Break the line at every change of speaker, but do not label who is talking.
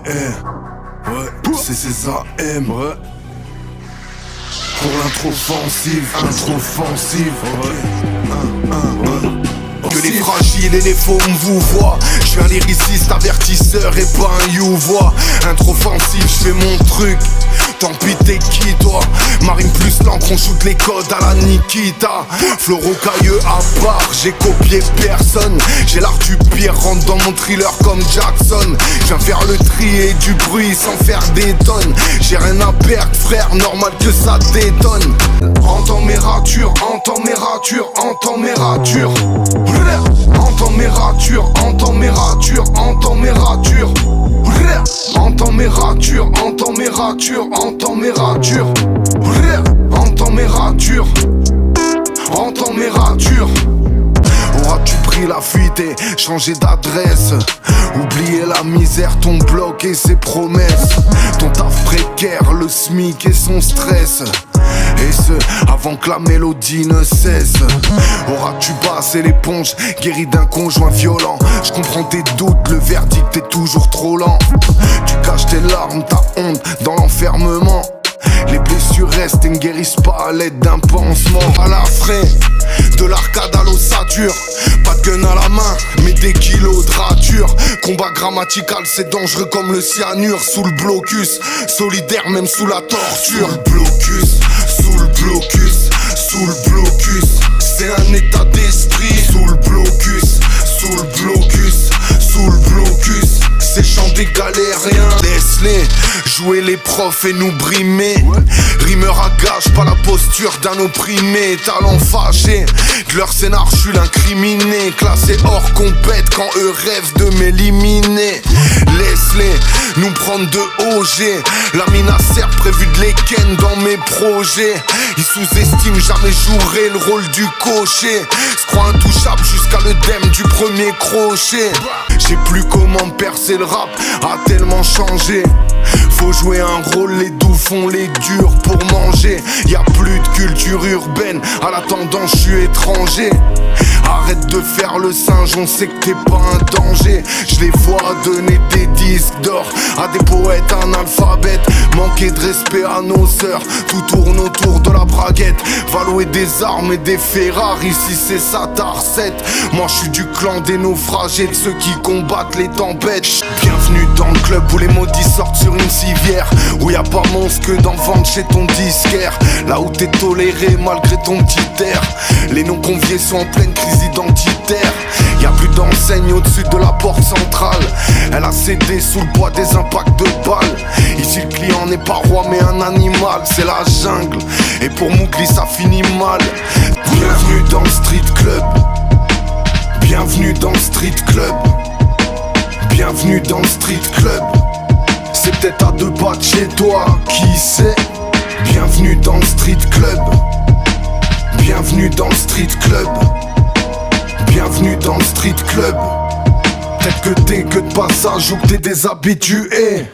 Ouais, c'est ces AM, ouais. Pour l'intro-offensive,
Que les fragiles et les faux me vous voient. Je suis un lyriciste avertisseur et pas un you-voix. Intro-offensif, je fais mon truc. Tant pis t'es qui toi? Marine plus l'encre, on shoot les codes à la Nikita. Flow rocailleux à part, j'ai copié personne. J'ai l'art du pire, rentre dans mon thriller comme Jackson. Je viens faire le tri et du bruit sans faire des tonnes. J'ai rien à perdre frère, normal que ça détonne. Entends mes ratures, entends mes ratures, entends mes ratures. Entends mes ratures, entends mes ratures, entends mes ratures. Entends mes ratures, entends mes ratures, entends mes ratures. Entends mes ratures, entends mes ratures. Auras-tu pris la fuite et changé d'adresse? Oublier la misère, ton bloc et ses promesses. Ton taf précaire, le SMIC et son stress. Et ce, avant que la mélodie ne cesse. Auras-tu passé l'éponge, guéri d'un conjoint violent? Je comprends tes doutes, le verdict est toujours trop lent. Tu caches tes larmes, ta honte dans l'enfermement. Les blessures restent et ne guérissent pas à l'aide d'un pansement. À la frais, de l'arcade à l'ossature. Pas de gun à la main, mais des kilos de rature. Combat grammatical, c'est dangereux comme le cyanure. Sous le blocus, solidaire même sous la torture. Sous le blocus, sous le blocus, sous le blocus. C'est un état d'esprit. Sous le blocus, sous le blocus, sous le blocus. Ces chants des galériens. Laisse-les jouer les profs et nous brimer. Rimeur à gage, pas la posture d'un opprimé. Talent fâché, de leur scénar je suis l'incriminé. Classé hors compète quand eux rêvent de m'éliminer. Laisse-les nous prendre de OG. La minacer prévu de les ken dans mes projets. Ils sous-estiment, jamais jouerai le rôle du cocher. Se croient intouchable jusqu'à l'œdème du premier crochet. J'ai plus comment percer le rap, a tellement changé. Faut jouer un rôle, les doux font les durs pour manger. Y'a plus de culture urbaine, à la tendance je suis étranger. Arrête de faire le singe, on sait que t'es pas un danger. Je les vois donner des disques d'or à des poètes analphabètes. Manquer de respect à nos sœurs, tout tourne autour de la braguette. Va louer des armes et des Ferrari, ici c'est ça ta recette. Moi je suis du clan des naufragés, de ceux qui combattent les tempêtes. Bienvenue dans le club où les maudits sortent sur une civière. Où y'a pas monstre que d'en vendre chez ton disquaire. Là où t'es toléré malgré ton petit air. Les non-conviés sont en pleine crise identitaire. Y'a plus d'enseigne au-dessus de la porte centrale. Elle a cédé sous le poids des impacts de balles. Ici le client n'est pas roi mais un animal. C'est la jungle et pour Mougli ça finit mal. Bienvenue dans le street club. Bienvenue dans le street club. Bienvenue dans le street club. C'est peut-être à 2 pas de chez toi, qui sait? Bienvenue dans le street club. Bienvenue dans le street club. Bienvenue dans le street club. Peut-être que t'es que de passage ou que t'es déshabitué.